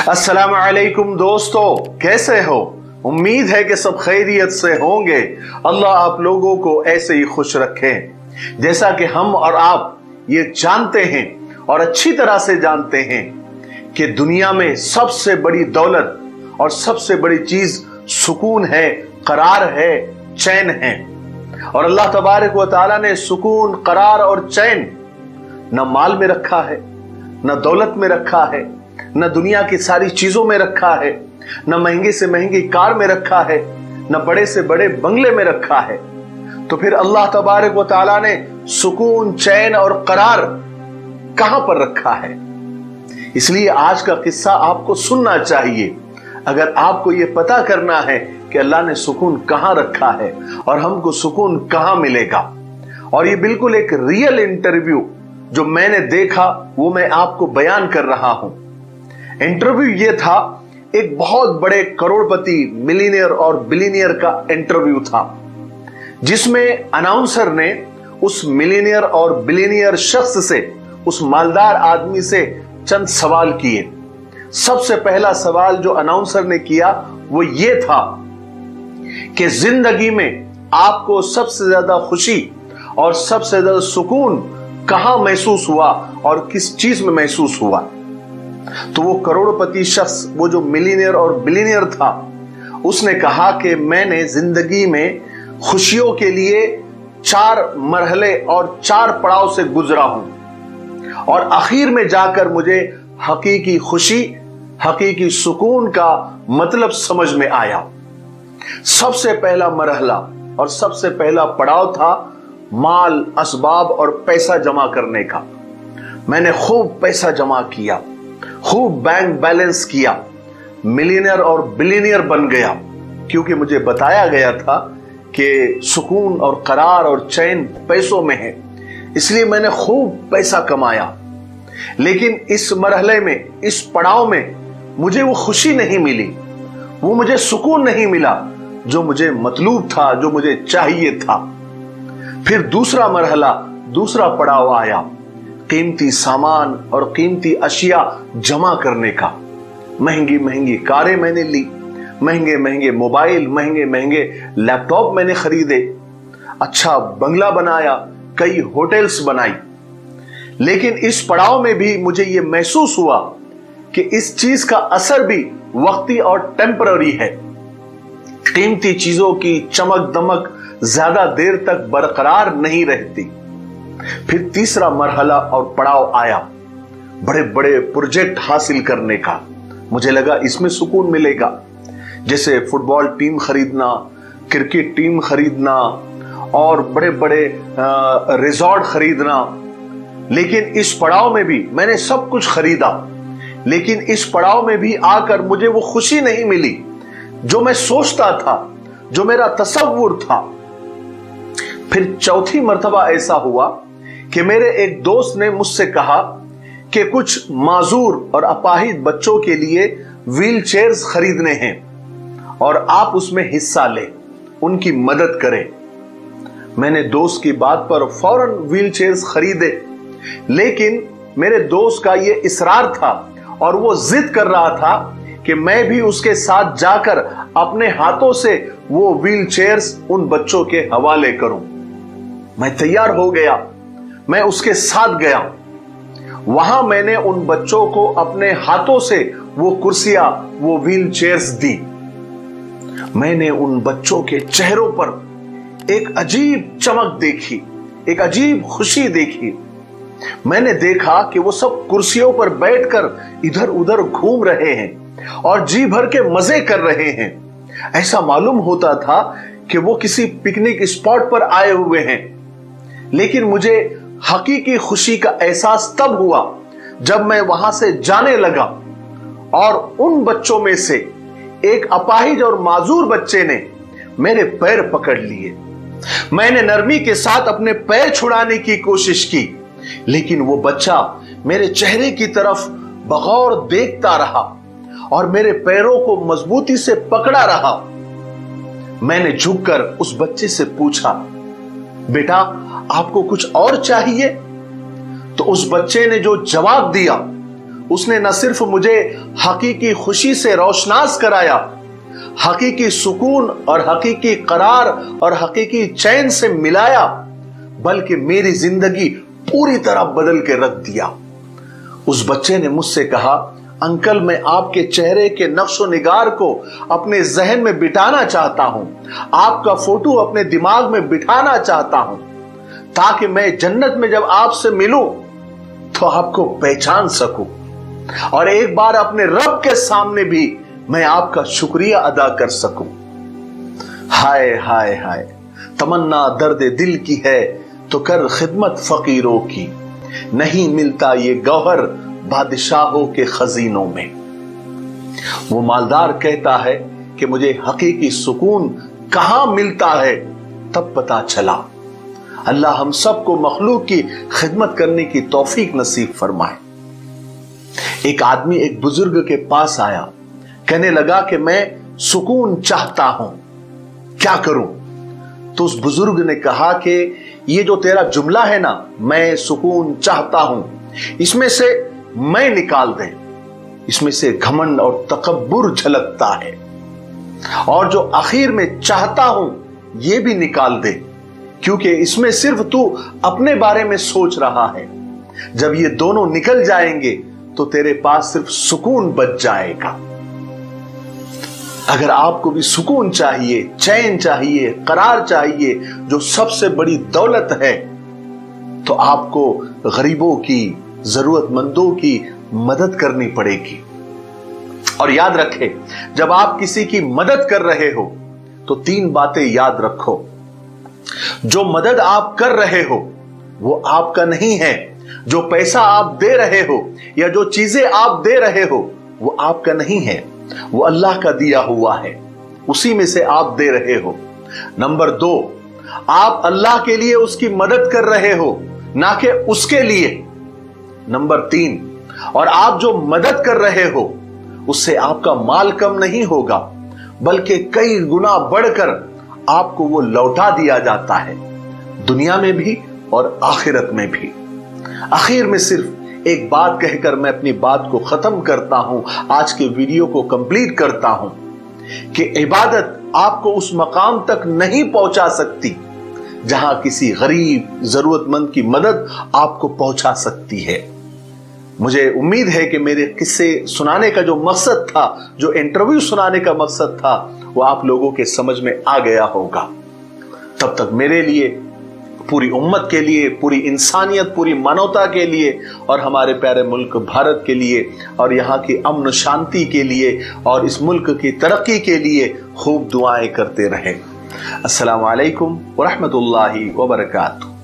अस्सलाम वालेकुम दोस्तों, कैसे हो? उम्मीद है कि सब खैरियत से होंगे। अल्लाह आप लोगों को ऐसे ही खुश रखे। जैसा कि हम और आप ये जानते हैं और अच्छी तरह से जानते हैं कि दुनिया में सबसे बड़ी दौलत और सबसे बड़ी चीज सुकून है, करार है, चैन है। और अल्लाह तबारक व तआला ने सुकून, करार और चैन न माल में रखा है, न दौलत में रखा है, न दुनिया की सारी चीजों में रखा है, न महंगी से महंगी कार में रखा है, न बड़े से बड़े बंगले में रखा है। तो फिर अल्लाह तबारक व तआला ने सुकून, चैन और करार कहां पर रखा है? इसलिए आज का किस्सा आपको सुनना चाहिए अगर आपको यह पता करना है कि अल्लाह ने सुकून कहां रखा है और हमको सुकून कहां मिलेगा। और ये बिल्कुल एक रियल इंटरव्यू जो मैंने देखा वो मैं आपको बयान कर रहा हूं। इंटरव्यू ये था, एक बहुत बड़े करोड़पति, मिलीनियर और बिलीनियर का इंटरव्यू था, जिसमें अनाउंसर ने उस मिलीनियर और बिलीनियर शख्स से, उस मालदार आदमी से चंद सवाल किए। सबसे पहला सवाल जो अनाउंसर ने किया वो ये था कि जिंदगी में आपको सबसे ज्यादा खुशी और सबसे ज्यादा सुकून कहां महसूस हुआ और किस चीज में महसूस हुआ? तो वो करोड़पति शख्स, वो जो मिलीनियर और बिलीनियर था, उसने कहा कि मैंने जिंदगी में खुशियों के लिए 4 मरहले और 4 पड़ाव से गुजरा हूं और आखिर में जाकर मुझे हकीकी खुशी, हकीकी सुकून का मतलब समझ में आया। सबसे पहला मरहला और सबसे पहला पड़ाव था माल, असबाब और पैसा जमा करने का। मैंने खूब पैसा जमा किया, खूब बैंक बैलेंस किया, मिलीनियर और बिलीनियर बन गया, क्योंकि मुझे बताया गया था कि सुकून और करार और चैन पैसों में है। इसलिए मैंने खूब पैसा कमाया। लेकिन इस मरहले में, इस पड़ाव में मुझे वो खुशी नहीं मिली, वो मुझे सुकून नहीं मिला जो मुझे मतलूब था, जो मुझे चाहिए था। फिर दूसरा मरहला, दूसरा पड़ाव आया, कीमती सामान और कीमती अशिया जमा करने का। महंगी महंगी कारें मैंने ली, महंगे महंगे मोबाइल, महंगे महंगे लैपटॉप मैंने खरीदे, अच्छा बंगला बनाया, कई होटल्स बनाई। लेकिन इस पड़ाव में भी मुझे यह महसूस हुआ कि इस चीज का असर भी वक्ती और टेम्पररी है। कीमती चीजों की चमक दमक ज्यादा देर तक बरकरार नहीं रहती। फिर तीसरा मरहला और पड़ाव आया, बड़े बड़े प्रोजेक्ट हासिल करने का। मुझे लगा इसमें सुकून मिलेगा, जैसे फुटबॉल टीम खरीदना, क्रिकेट टीम खरीदना और बड़े बड़े रिजॉर्ट खरीदना। लेकिन इस पड़ाव में भी मैंने सब कुछ खरीदा, लेकिन इस पड़ाव में भी आकर मुझे वो खुशी नहीं मिली जो मैं सोचता था, जो मेरा तसव्वुर था। फिर चौथी मर्तबा ऐसा हुआ कि मेरे एक दोस्त ने मुझसे कहा कि कुछ माजूर और अपाहिज बच्चों के लिए व्हील चेयर्स खरीदने हैं और आप उसमें हिस्सा लें, उनकी मदद करें। मैंने दोस्त की बात पर फौरन व्हील चेयर्स खरीदे। लेकिन मेरे दोस्त का यह इसरार था और वो जिद कर रहा था कि मैं भी उसके साथ जाकर अपने हाथों से वो व्हील चेयर्स उन बच्चों के हवाले करूं। मैं तैयार हो गया, मैं उसके साथ गया। वहां मैंने उन बच्चों को अपने हाथों से वो कुर्सियां, वो व्हील चेयर्स दी। मैंने उन बच्चों के चेहरों पर एक अजीब चमक देखी, एक अजीब खुशी देखी। मैंने देखा कि वो सब कुर्सियों पर बैठकर इधर उधर घूम रहे हैं और जी भर के मजे कर रहे हैं। ऐसा मालूम होता था कि वो किसी पिकनिक स्पॉट पर आए हुए हैं। लेकिन मुझे हकीकी खुशी का एहसास तब हुआ जब मैं वहां से जाने लगा और उन बच्चों में से एक अपाहिज और माजूर बच्चे ने मेरे पैर पकड़ लिए। मैंने नरमी के साथ अपने पैर छुड़ाने की कोशिश की, लेकिन वो बच्चा मेरे चेहरे की तरफ बगौर देखता रहा और मेरे पैरों को मजबूती से पकड़ा रहा। मैंने झुककर उस बच्चे से पूछा, बेटा आपको कुछ और चाहिए? तो उस बच्चे ने जो जवाब दिया उसने न सिर्फ मुझे हकीकी खुशी से रोशनास कराया, हकीकी सुकून और हकीकी करार और हकीकी चैन से मिलाया, बल्कि मेरी जिंदगी पूरी तरह बदल के रख दिया। उस बच्चे ने मुझसे कहा, अंकल मैं आपके चेहरे के नक्शो निगार को अपने जहन में बिठाना चाहता हूं, आपका फोटो अपने दिमाग में बिठाना चाहता हूं, ताकि मैं जन्नत में जब आपसे मिलूं तो आपको पहचान सकूं और एक बार अपने रब के सामने भी मैं आपका शुक्रिया अदा कर सकूं। हाय हाय हाय, तमन्ना दर्द दिल की है तो कर खिदमत फकीरों की, नहीं मिलता ये गौहर बादशाहों के खजीनों में। वो मालदार कहता है कि मुझे हकीकी सुकून कहां मिलता है, तब पता चला। अल्लाह हम सबको मखलूक की खिदमत करने की तौफीक नसीब फरमाए। एक आदमी एक बुजुर्ग के पास आया, कहने लगा कि मैं सुकून चाहता हूं, क्या करूं? तो उस बुजुर्ग ने कहा कि ये जो तेरा जुमला है ना, मैं सुकून चाहता हूं, इसमें से मैं निकाल दे, इसमें से घमंड और तकब्बुर झलकता है, और जो आखिर में चाहता हूं ये भी निकाल दे, क्योंकि इसमें सिर्फ तू अपने बारे में सोच रहा है। जब ये दोनों निकल जाएंगे तो तेरे पास सिर्फ सुकून बच जाएगा। अगर आपको भी सुकून चाहिए, चैन चाहिए, करार चाहिए, जो सबसे बड़ी दौलत है, तो आपको गरीबों की, जरूरतमंदों की मदद करनी पड़ेगी। और याद रखें, जब आप किसी की मदद कर रहे हो तो 3 बातें याद रखो। जो मदद आप कर रहे हो वो आपका नहीं है, जो पैसा आप दे रहे हो या जो चीजें आप दे रहे हो वो आपका नहीं है, वो अल्लाह का दिया हुआ है, उसी में से आप दे रहे हो। नंबर 2, आप अल्लाह के लिए उसकी मदद कर रहे हो, ना कि उसके लिए। नंबर 3, और आप जो मदद कर रहे हो उससे आपका माल कम नहीं होगा, बल्कि कई गुना बढ़कर आपको वो लौटा दिया जाता है, दुनिया में भी और आखिरत में भी। आखिर में सिर्फ एक बात कहकर मैं अपनी बात को खत्म करता हूं, आज के वीडियो को कंप्लीट करता हूं, कि इबादत आपको उस मकाम तक नहीं पहुंचा सकती जहां किसी गरीब जरूरतमंद की मदद आपको पहुंचा सकती है। मुझे उम्मीद है कि मेरे किस्से सुनाने का जो मकसद था, जो इंटरव्यू सुनाने का मकसद था, वो आप लोगों के समझ में आ गया होगा। तब तक मेरे लिए, पूरी उम्मत के लिए, पूरी इंसानियत, पूरी मानवता के लिए और हमारे प्यारे मुल्क भारत के लिए और यहाँ की अमन शांति के लिए और इस मुल्क की तरक्की के लिए खूब दुआएं करते रहें। अस्सलामु अलैकुम व रहमतुल्लाहि व बरकातुहू।